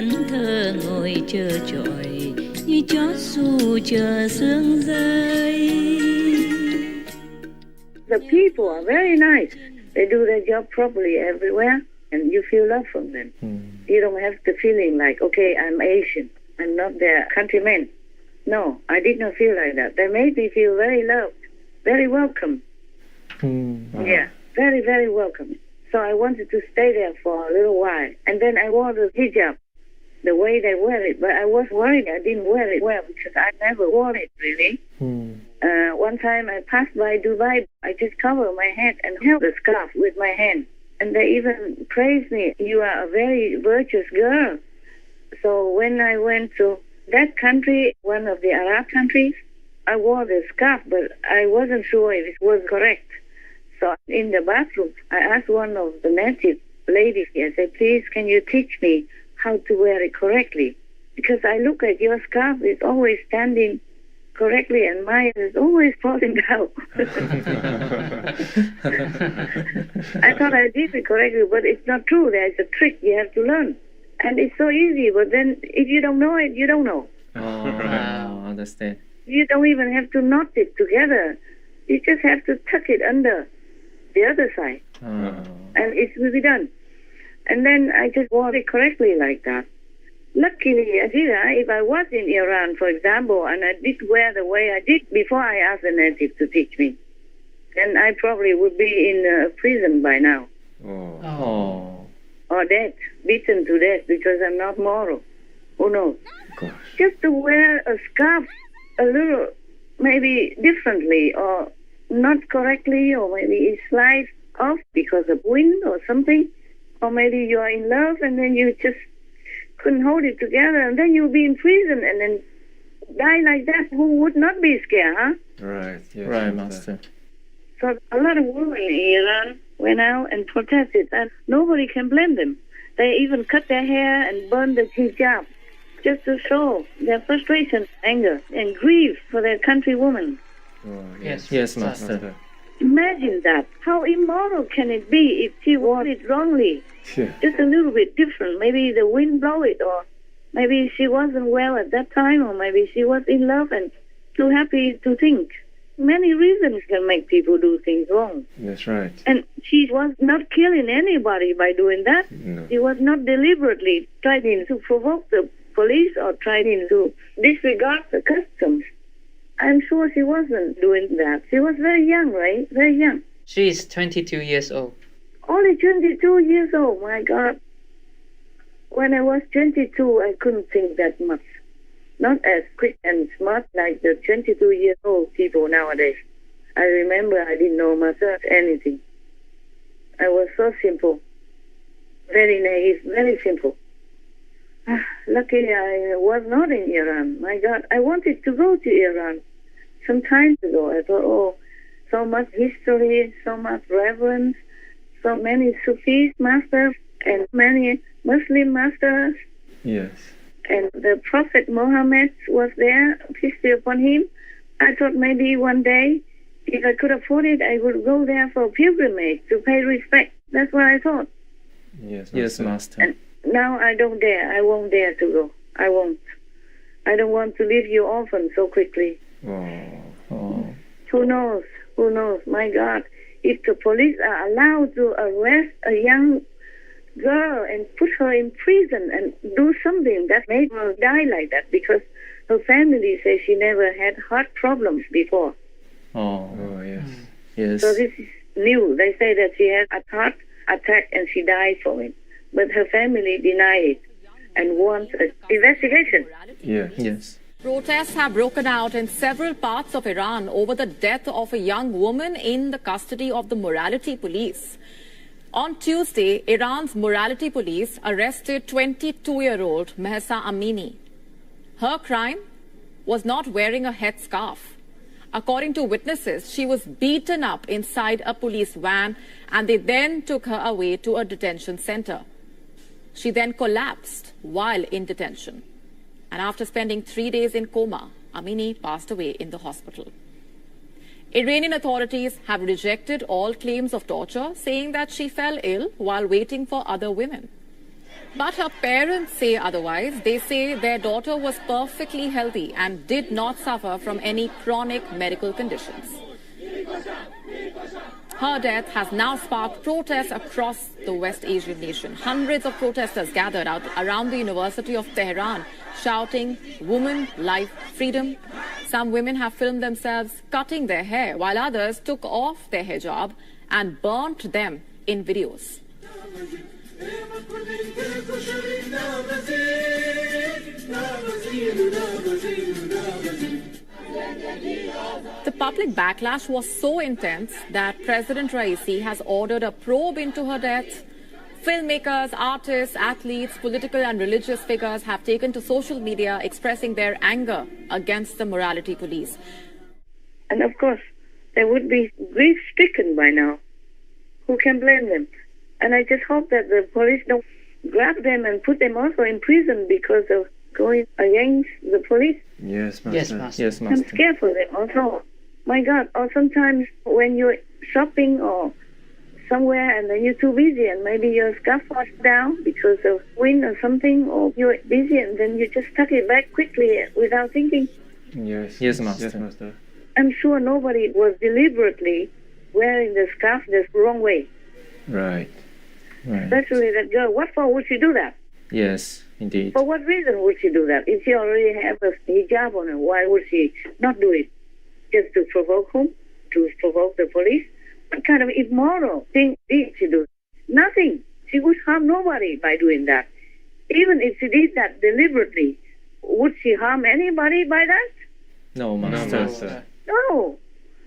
thẫn thờ ngồi chờ trọi như chó xù chờ sương rơi. The people are very nice. They do their job properly everywhere, and you feel love from them. You don't have the feeling like, okay, I'm Asian, I'm not their countrymen. No, I did not feel like that. They made me feel very loved, very welcome. Yeah, very, very welcome. So I wanted to stay there for a little while. And then I wore the hijab, the way they wear it. But I was worried I didn't wear it well because I never wore it really. One time I passed by Dubai, I just covered my head and held the scarf with my hand. And they even praised me, you are a very virtuous girl. So when I went to that country, one of the Arab countries, I wore the scarf, but I wasn't sure if it was correct. So in the bathroom, I asked one of the native ladies here, I said, please, can you teach me how to wear it correctly? Because I look at your scarf, it's always standing correctly, and mine is always falling down. I thought I did it correctly, but it's not true. There's a trick you have to learn. And it's so easy, but then if you don't know it, you don't know. Wow, understand. You don't even have to knot it together. You just have to tuck it under the other side. And it will be done. And then I just wore it correctly like that. Luckily, if I was in Iran, for example, and I did wear the way I did before I asked the native to teach me, then I probably would be in prison by now. Or dead, beaten to death because I'm not moral. Who knows? Gosh. Just to wear a scarf a little, maybe differently or not correctly, or maybe it slides off because of wind or something, or maybe you are in love and then you just couldn't hold it together, and then you'll be in prison and then die like that. Who would not be scared, huh? Right, yes, Right, Master. So a lot of women in Iran went out and protested, and nobody can blame them. They even cut their hair and burned the hijab just to show their frustration, anger, and grief for their countrywoman. Yes, Master. Imagine that. How immoral can it be if she wore it wrongly? Yeah. Just a little bit different. Maybe the wind blew it, or maybe she wasn't well at that time, or maybe she was in love and too happy to think. Many reasons can make people do things wrong. That's right. And she was not killing anybody by doing that. No. She was not deliberately trying to provoke the police or trying to disregard the customs. I'm sure she wasn't doing that. She was very young, right? Very young. She is 22 years old. Only 22 years old, my God. When I was 22, I couldn't think that much. Not as quick and smart like the 22-year-old people nowadays. I remember I didn't know myself anything. I was so simple. Very naive, very simple. Luckily, I was not in Iran. My God, I wanted to go to Iran some time ago. I thought, oh, so much history, so much reverence, so many Sufis masters and many Muslim masters. Yes. And the Prophet Muhammad was there, peace be upon him. I thought maybe one day, if I could afford it, I would go there for pilgrimage to pay respect. That's what I thought. Yes, Master. And now I don't dare. I won't dare to go. I won't. I don't want to leave you orphan so quickly. Oh. Who knows? Who knows? My God. If the police are allowed to arrest a young girl and put her in prison and do something that made her die like that, because her family says she never had heart problems before. Yes. Yes. So this is new. They say that she had a heart attack and she died from it. But her family denied it and wants an investigation. Yes. Protests have broken out in several parts of Iran over the death of a young woman in the custody of the morality police. On Tuesday, Iran's morality police arrested 22-year-old Mahsa Amini. Her crime was not wearing a headscarf. According to witnesses, she was beaten up inside a police van and they then took her away to a detention center. She then collapsed while in detention. And after spending 3 days in coma, Amini passed away in the hospital. Iranian authorities have rejected all claims of torture, saying that she fell ill while waiting for other women. But her parents say otherwise. They say their daughter was perfectly healthy and did not suffer from any chronic medical conditions. Her death has now sparked protests across the West Asian nation. Hundreds of protesters gathered out around the University of Tehran, shouting, "Woman, life, freedom." Some women have filmed themselves cutting their hair, while others took off their hijab and burnt them in videos. The public backlash was so intense that President Raisi has ordered a probe into her death. Filmmakers, artists, athletes, political and religious figures have taken to social media expressing their anger against the morality police. And of course, they would be grief-stricken by now. Who can blame them? And I just hope that the police don't grab them and put them also in prison because of going against the police. Yes, Master. Yes, Master. Yes, I'm Master. scared for them also. My God, or sometimes when you're shopping or somewhere and then you're too busy and maybe your scarf falls down because of wind or something, or you're busy and then you just tuck it back quickly without thinking. Yes. Yes, Master. Yes, Master. I'm sure nobody was deliberately wearing the scarf the wrong way. Right. Right. Especially that girl. What for would she do that? Yes, indeed. For what reason would she do that? If she already have a hijab on her, why would she not do it? Just to provoke whom? To provoke the police? What kind of immoral thing did she do? Nothing. She would harm nobody by doing that. Even if she did that deliberately, would she harm anybody by that? No, No, Master. Master. No.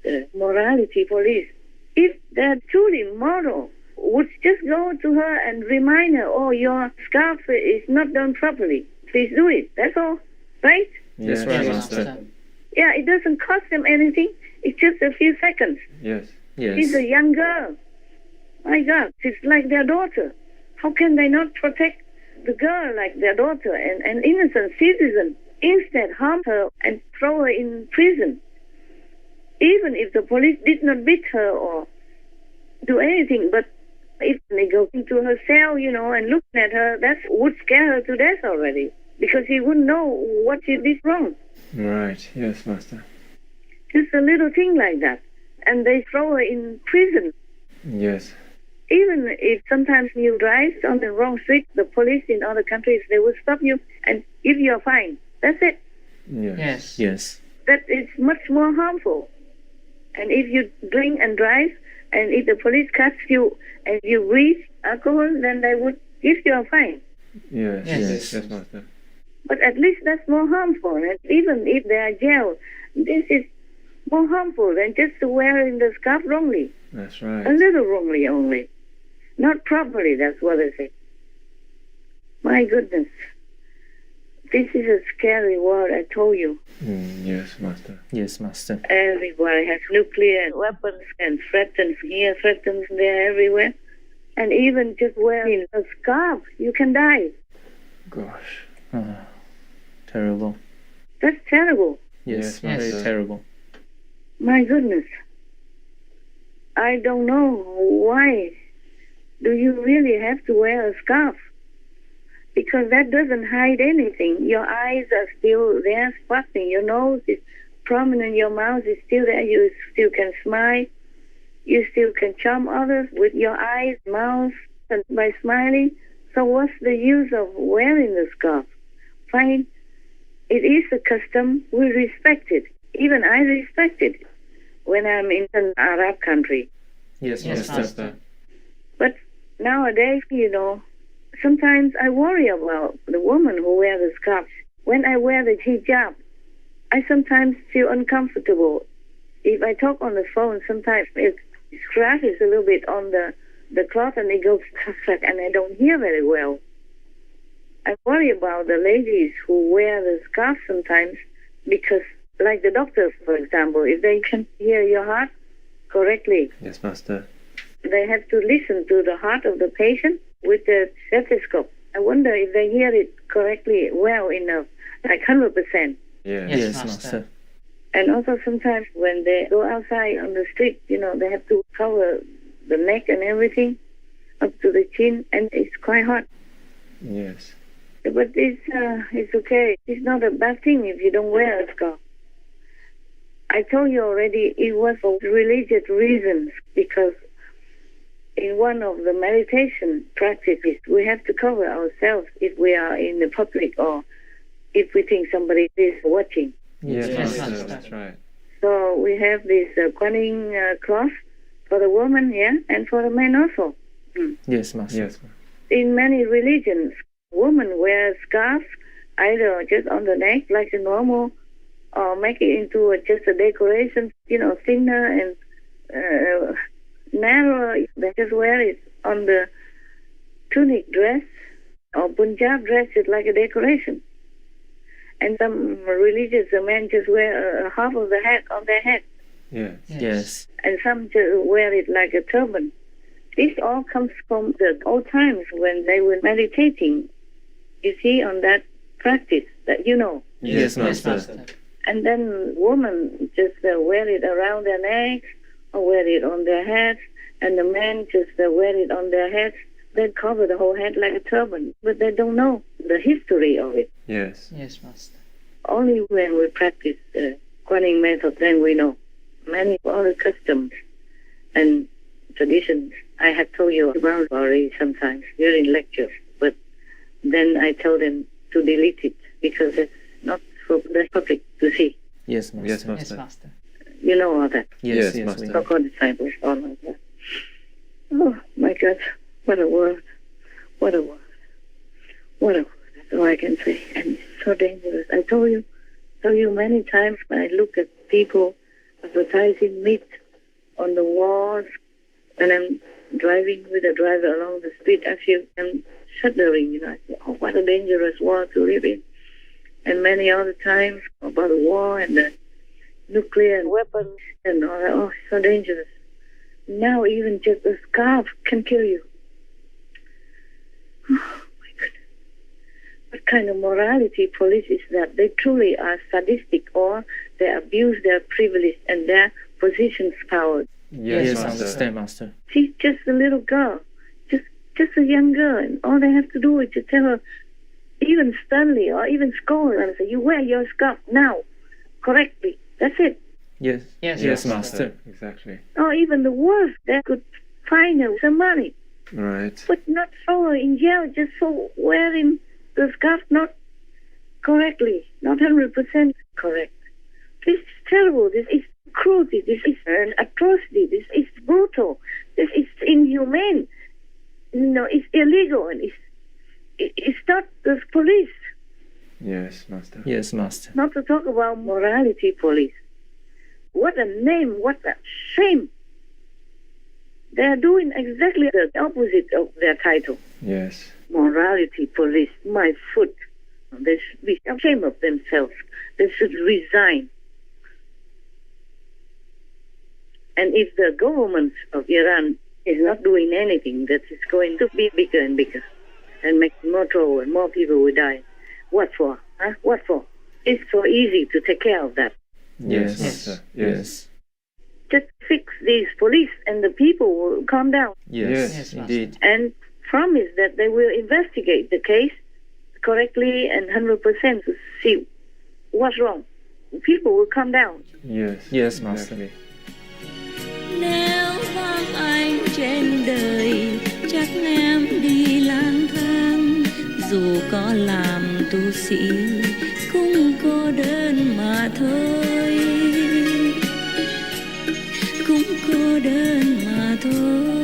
The morality police, if they're truly moral, would just go to her and remind her, oh, your scarf is not done properly. Please do it. That's all. Right? Yes, right, Master. Yeah, it doesn't cost them anything. It's just a few seconds. Yes. She's Yes. a young girl. My God, she's like their daughter. How can they not protect the girl like their daughter and an innocent citizen? Instead, harm her and throw her in prison. Even if the police did not beat her or do anything, but if they go into her cell, and looking at her, that would scare her to death already, because she wouldn't know what she did wrong. Right. Yes, Master. Just a little thing like that. And they throw her in prison. Yes. Even if sometimes you drive on the wrong street, the police in other countries, they will stop you and give you a fine. That's it. Yes. Yes. Yes. That is much more harmful. And if you drink and drive, and if the police catch you and you breathe alcohol, then they would give you a fine. Yes. Yes. Yes, yes, Master. But at least that's more harmful. And even if they are jailed, this is more harmful than just wearing the scarf wrongly. That's right. A little wrongly only. Not properly, that's what I say. My goodness. This is a scary world, I told you. Yes, Master. Yes, Master. Everybody has nuclear weapons and threatens here, threatens there, everywhere. And even just wearing a scarf, you can die. Gosh. Terrible. That's terrible. Yes, Yes, very Master. terrible. My goodness. I don't know why do you really have to wear a scarf? Because that doesn't hide anything. Your eyes are still there, sparkling. Your nose is prominent. Your mouth is still there. You still can smile. You still can charm others with your eyes, mouth, and by smiling. So what's the use of wearing the scarf? Fine. It is a custom. We respect it. Even I respect it when I'm in an Arab country. Yes, Yes, Master. Master. But nowadays, sometimes I worry about the woman who wears the scarf. When I wear the hijab, I sometimes feel uncomfortable. If I talk on the phone, sometimes it scratches a little bit on the cloth and it goes crack, and I don't hear very well. I worry about the ladies who wear the scarf sometimes because, like the doctors, for example, if they can hear your heart correctly, Yes, Master. they have to listen to the heart of the patient with the stethoscope. I wonder if they hear it correctly, well enough, like 100%. Yes. Yes, Master. Master. And also sometimes when they go outside on the street, they have to cover the neck and everything up to the chin, and it's quite hot. Yes. But it's okay. It's not a bad thing if you don't wear a scarf. I told you already it was for religious reasons, because in one of the meditation practices, we have to cover ourselves if we are in the public or if we think somebody is watching. Yes, Yes, Master. Master. That's right. So we have this Guanyin cloth for the woman, yeah, and for the man also. Yes, Master. Yes. In many religions, women wear scarves either just on the neck like the normal, or make it into just a decoration, thinner and narrow. They just wear it on the tunic dress or Punjab dress is like a decoration. And some religious men just wear half of the hat on their head, Yes. Yes. and some just wear it like a turban. This all comes from the old times when they were meditating, you see, on that practice that you know. Yes, Yes, Master. Master. And then women just wear it around their necks or wear it on their heads, and the men just wear it on their heads. They cover the whole head like a turban, but they don't know the history of it. Yes. Yes, Master. Only when we practice the Guanyin method, then we know. Many other customs and traditions I have told you about already sometimes during lectures, but then I tell them to delete it because it's not for the public to see. Yes, Master. Yes, Yes, Master. Master. You know all that. Yes, Yes, Master. Master. So-called disciples, all like that. Oh my God, what a word. What a word. What a word. That's all I can say. And it's so dangerous. I told you many times when I look at people advertising meat on the walls, and I'm driving with a driver along the street, I feel I'm shuddering, I say, oh, what a dangerous world to live in. And many other times about the war and the nuclear weapons and all that, oh, so dangerous. Now even just a scarf can kill you. Oh, my goodness. What kind of morality police is that? They truly are sadistic, or they abuse their privilege and their position's power. Yes, Yes, I Master. understand, Master. She's just a little girl, just a young girl, and all they have to do is to tell her, even sternly or even scold her, and say, you wear your scarf now, correctly. That's it. Yes. Yes, Yes, Master. Master. Exactly. Or even the worst, they could fine her some money, Right. but not throw her in jail just for wearing the scarf not correctly, not 100% correct. This is terrible. This is cruelty. This is an atrocity. This is brutal. This is inhumane. It's illegal, and it's not the police. Yes, Master. Yes, Master. Not to talk about morality police. What a name! What a shame! They are doing exactly the opposite of their title. Yes. Morality police. My foot. They should be ashamed of themselves. They should resign. And if the government of Iran is not doing anything, that is going to be bigger and bigger and make more trouble and more people will die. What for? Huh? What for? It's so easy to take care of that. Yes, Yes. Master. Yes. Just fix these police and the people will calm down Yes. Yes. Yes, Master. Indeed. and promise that they will investigate the case correctly and 100% to see what's wrong. People will calm down. Yes. Yes, Master. Exactly. Nếu vắng anh trên đời, chắc em đi lang thang. Dù có làm tu sĩ, cũng cô đơn mà thôi. Cũng cô đơn mà thôi.